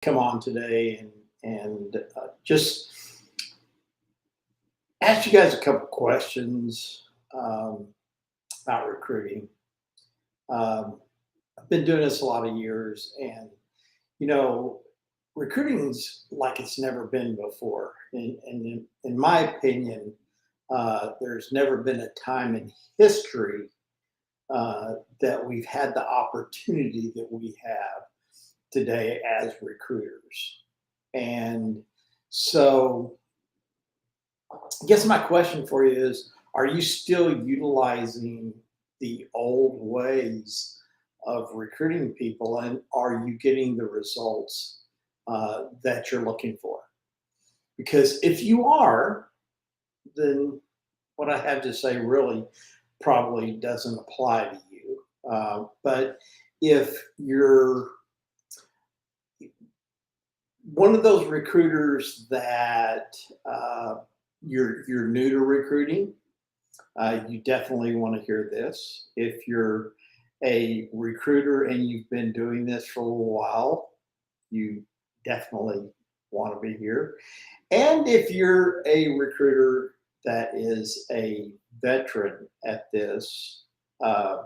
come on today and just ask you guys a couple questions about recruiting. Um, I've been doing this a lot of years, and you know, recruiting's like it's never been before. In my opinion, there's never been a time in history that we've had the opportunity that we have today as recruiters. And so, I guess my question for you is, are you still utilizing the old ways of recruiting people, and are you getting the results that you're looking for? Because if you are, then what I have to say really probably doesn't apply to you. But if you're one of those recruiters that you're new to recruiting, you definitely want to hear this. If you're a recruiter and you've been doing this for a little while, you definitely want to be here. And if you're a recruiter that is a veteran at this, uh,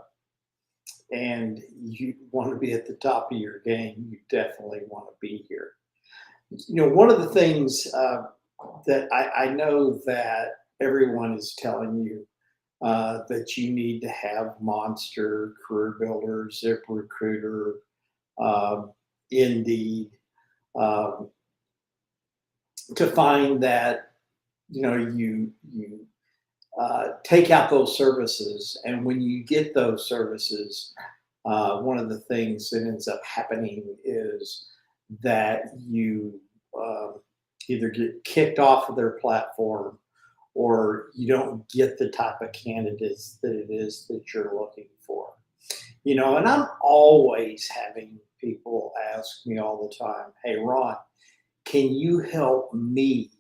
and you want to be at the top of your game, you definitely want to be here. One of the things that I know that everyone is telling you that you need to have Monster, Career Builder, ZipRecruiter, um, Indeed, um, to find that you take out those services, and when you get those services, one of the things that ends up happening is that you either get kicked off of their platform or you don't get the type of candidates that it is that you're looking for. And I'm always having people ask me all the time, hey, Ron, can you help me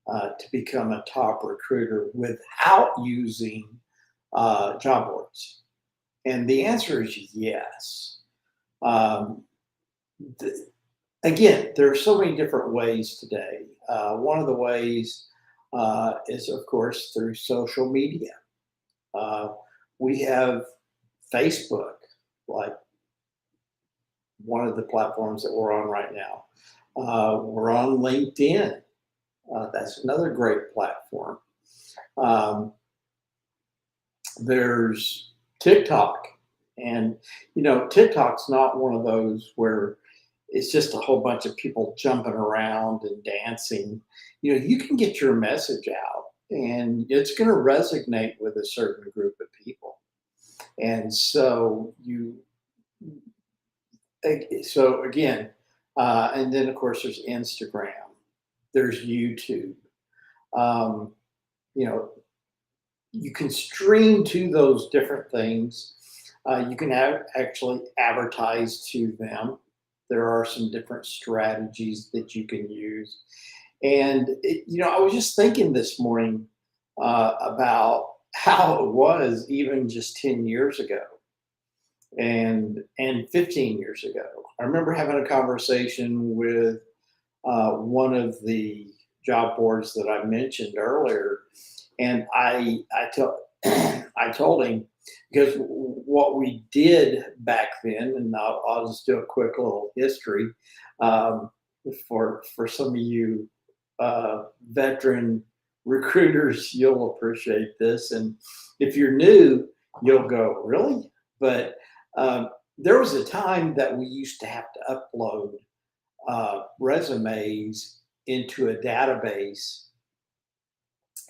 to become a top recruiter without using job boards? And the answer is yes. Um, th- Again, there are so many different ways today. One of the ways is, of course, through social media. Uh, we have Facebook, like one of the platforms that we're on right now. We're on LinkedIn. That's another great platform. Um, there's TikTok. And, TikTok's not one of those where it's just a whole bunch of people jumping around and dancing. You can get your message out and it's going to resonate with a certain group of people. And so again, and then of course there's Instagram, there's YouTube. Um, you know, you can stream to those different things. You can actually advertise to them. There are some different strategies that you can use. And, I was just thinking this morning about how it was even just 10 years ago and 15 years ago. I remember having a conversation with one of the job boards that I mentioned earlier, and I told him, because what we did back then, and I'll just do a quick little history um, for some of you veteran recruiters, you'll appreciate this, and if you're new, you'll go, really? But there was a time that we used to have to upload resumes into a database,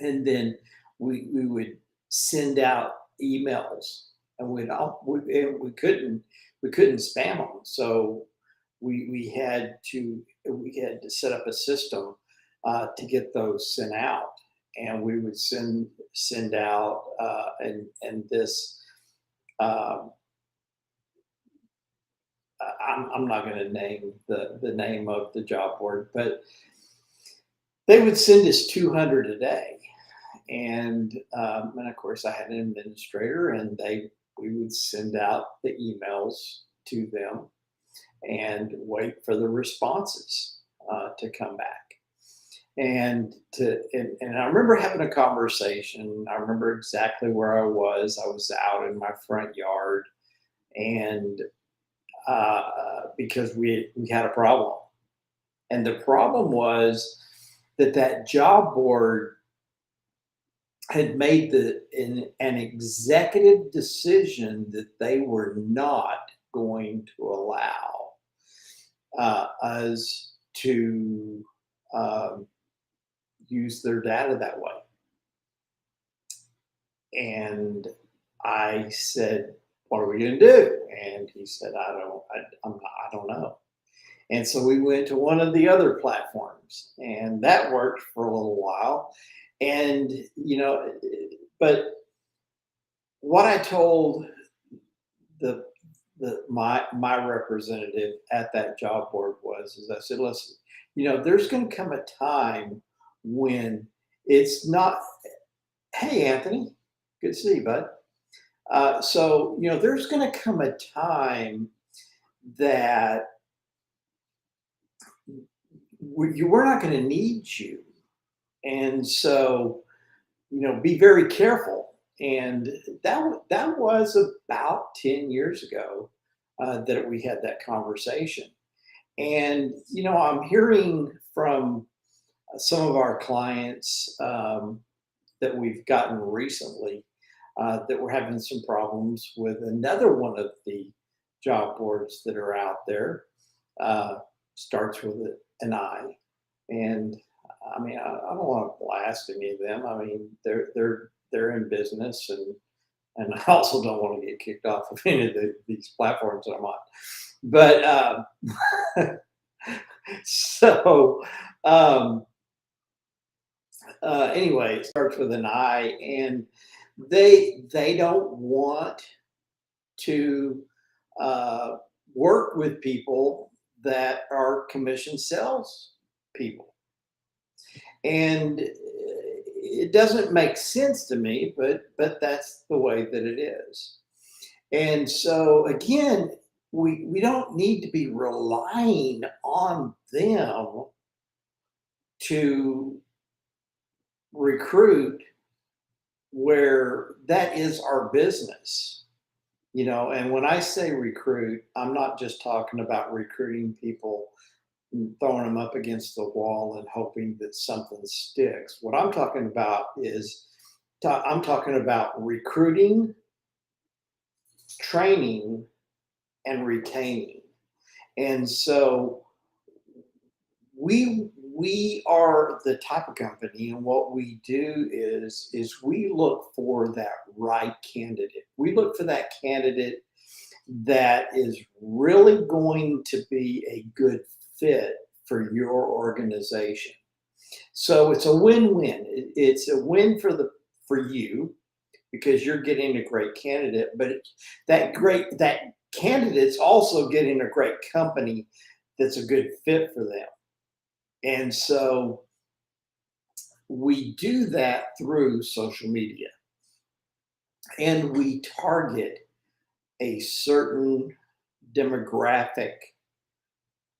and then we would send out emails, and we couldn't spam them, so we had to set up a system to get those sent out, and we would send out and this. Um, I'm not going to name the name of the job board, but they would send us 200 a day, and of course I had an administrator, and we would send out the emails to them, and wait for the responses to come back. And I remember having a conversation. I remember exactly where I was. I was out in my front yard, and because we had a problem, and the problem was that job board had made an executive decision that they were not going to allow us to um, use their data that way. And I said, "What are we going to do?" And he said, I don't know." And so we went to one of the other platforms, and that worked for a little while. And but what I told the my representative at that job board is I said, "Listen, there's going to come a time when it's not." Hey, Anthony, good to see you, bud. So there's going to come a time that we're not going to need you, and so be very careful. And that was about 10 years ago that we had that conversation. And I'm hearing from some of our clients that we've gotten recently that we're having some problems with another one of the job boards that are out there. Starts with an I, and I mean I don't want to blast any of them. I mean they're in business, and I also don't want to get kicked off of any of these platforms that I'm on. But so um, anyway, it starts with an I, and they don't want to uh, work with people that are commission sales people. And it doesn't make sense to me, but that's the way that it is. And so again, we don't need to be relying on them to recruit where that is our business. And when I say recruit, I'm not just talking about recruiting people and throwing them up against the wall and hoping that something sticks. What I'm talking about is I'm talking about recruiting, training, and retaining. And so we are the type of company, and what we do is we look for that right candidate. We look for that candidate that is really going to be a good fit for your organization. So it's a win-win. It's a win for you because you're getting a great candidate, but that candidate's also getting a great company that's a good fit for them. And so we do that through social media, and we target a certain demographic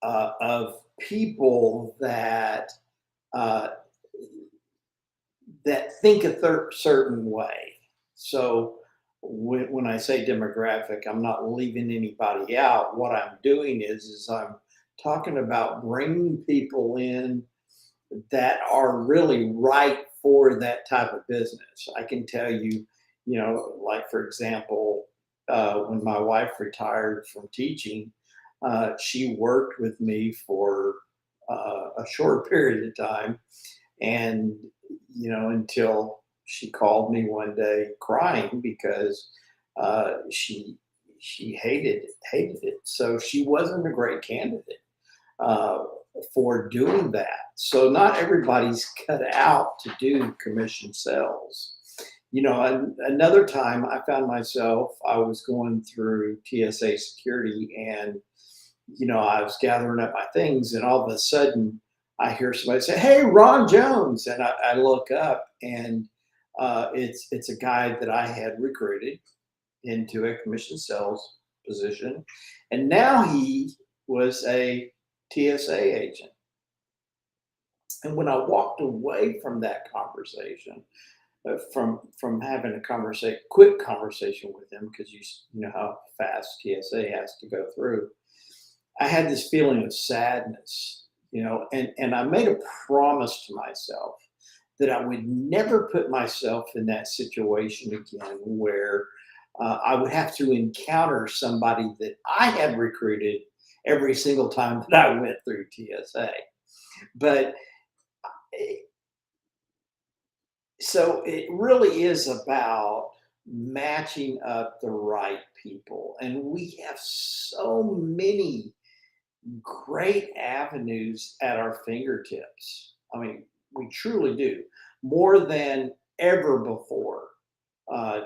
of people uh, that think a certain way. So when I say demographic, I'm not leaving anybody out. What I'm doing is I'm talking about bringing people in that are really right for that type of business. I can tell you, like for example, when my wife retired from teaching, she worked with me for a short period of time, and until she called me one day crying because she hated it. So she wasn't a great candidate uh, for doing that. So not everybody's cut out to do commission sales. Another time I found myself, I was going through TSA security, and I was gathering up my things, and all of a sudden I hear somebody say, "Hey, Ron Jones," and I look up, and it's a guy that I had recruited into a commission sales position, and now he was a TSA agent. And when I walked away from that conversation, from having a quick conversation with him, because you know how fast TSA has to go through, I had this feeling of sadness, and I made a promise to myself that I would never put myself in that situation again where I would have to encounter somebody that I had recruited every single time that I went through TSA. But so it really is about matching up the right people. And we have so many great avenues at our fingertips. I mean, we truly do. More than ever before,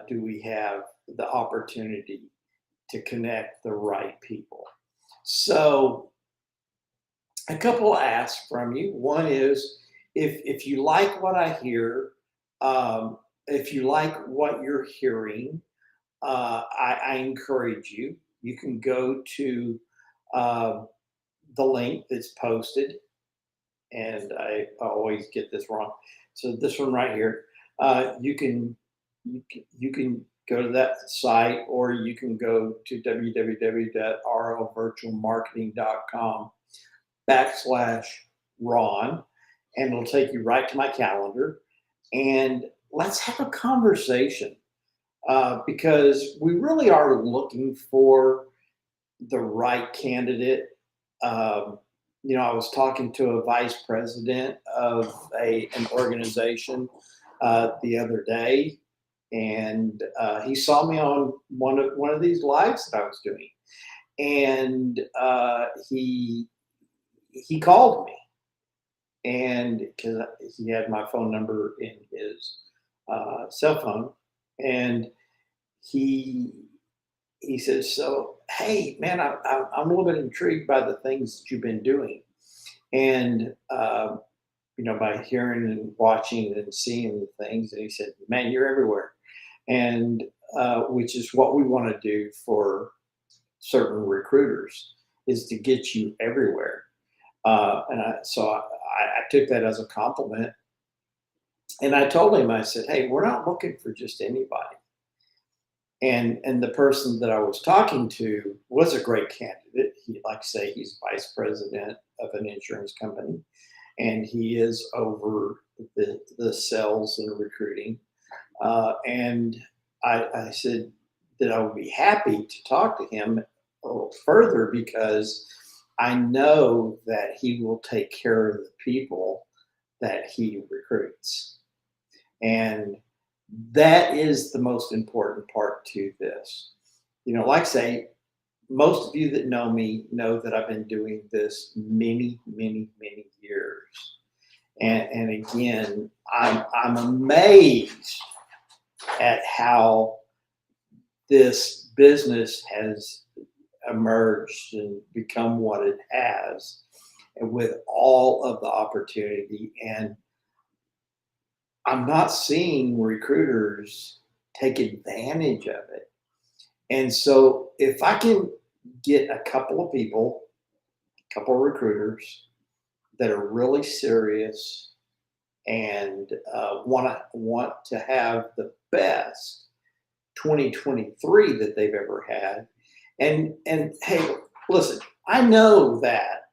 do we have the opportunity to connect the right people. So, a couple asks from you. One is if you like what I hear, if you like what you're hearing, I encourage you. You can go to uh, the link that's posted, and I always get this wrong. So this one right here, you can go to that site, or you can go to www.rlvirtualmarketing.com/Ron, and it'll take you right to my calendar. And let's have a conversation, because we really are looking for the right candidate. Um, I was talking to a vice president of an organization the other day, and he saw me on one of these lives that I was doing, and he called me, and because he had my phone number in his cell phone, and he he says, "So, hey, man, I'm a little bit intrigued by the things that you've been doing, and by hearing and watching and seeing the things." And he said, "Man, you're everywhere," and which is what we want to do for certain recruiters, is to get you everywhere. So I took that as a compliment, and I told him, I said, "Hey, we're not looking for just anybody." And the person that I was talking to was a great candidate. Like I say, he's vice president of an insurance company, and he is over the sales and recruiting. And I said that I would be happy to talk to him a little further, because I know that he will take care of the people that he recruits. And that is the most important part to this. Like I say, most of you that know me know that I've been doing this many, many, many years. And again, I'm amazed at how this business has emerged and become what it has, and with all of the opportunity. And I'm not seeing recruiters take advantage of it. And so if I can get a couple of people, a couple of recruiters that are really serious and want to have the best 2023 that they've ever had. And hey, listen, I know that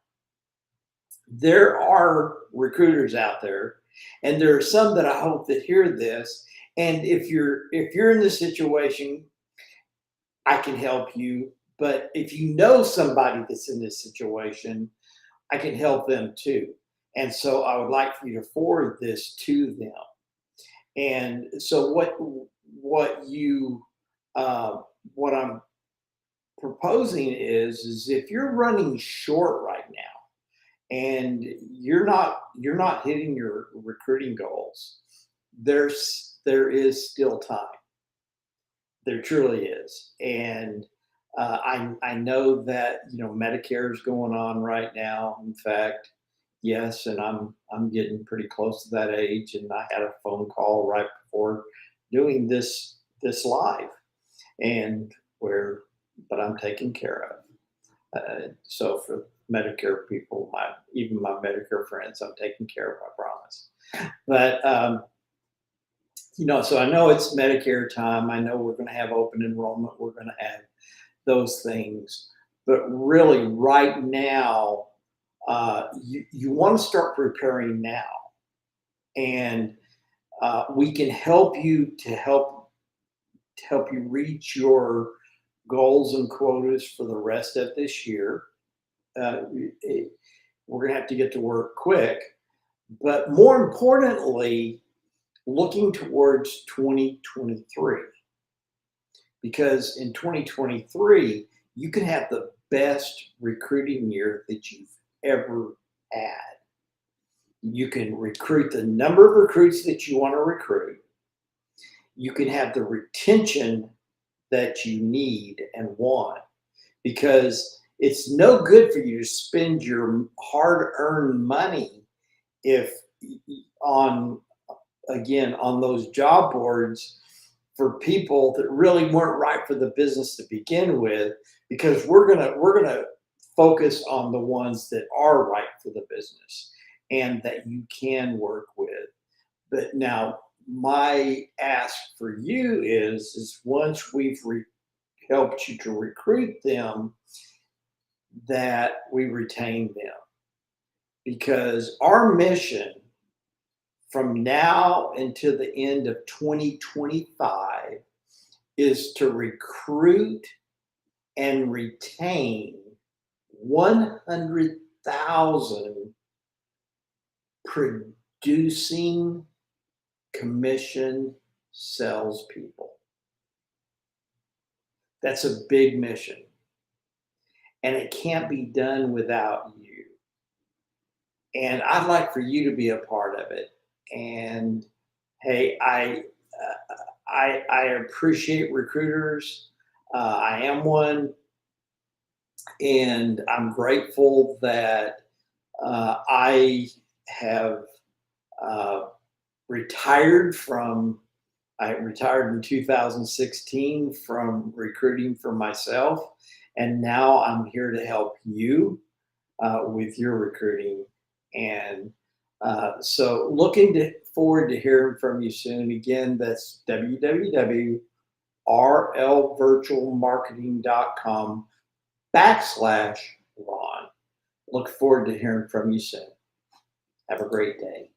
there are recruiters out there, and there are some that I hope that hear this. And if you're in this situation, I can help you. But if you know somebody that's in this situation, I can help them too. And so I would like for you to forward this to them. And so what you uh, what I'm proposing is if you're running short right now, and you're not hitting your recruiting goals, there is still time. There truly is. And I know that Medicare is going on right now. In fact, yes, and I'm getting pretty close to that age. And I had a phone call right before doing this live, and where but I'm taken care of. So for Medicare people, even my Medicare friends, I'm taking care of, I promise. But so I know it's Medicare time. I know we're going to have open enrollment. We're going to have those things. But really, right now, you want to start preparing now, and we can help you to help you reach your goals and quotas for the rest of this year. Uh, we're going to have to get to work quick, but more importantly, looking towards 2023, because in 2023 you can have the best recruiting year that you've ever had. You can recruit the number of recruits that you want to recruit. You can have the retention that you need and want, because it's no good for you to spend your hard-earned money if on on those job boards for people that really weren't right for the business to begin with, because we're gonna focus on the ones that are right for the business and that you can work with. But now my ask for you is once we've helped you to recruit them, that we retain them, because our mission from now until the end of 2025 is to recruit and retain 100,000 producing commission salespeople. That's a big mission, and it can't be done without you. And I'd like for you to be a part of it. And hey, I appreciate recruiters. I am one, and I'm grateful that I have uh, retired from. I retired in 2016 from recruiting for myself, and now I'm here to help you with your recruiting. And so forward to hearing from you soon. Again, that's www.rlvirtualmarketing.com/Ron. Look forward to hearing from you soon. Have a great day.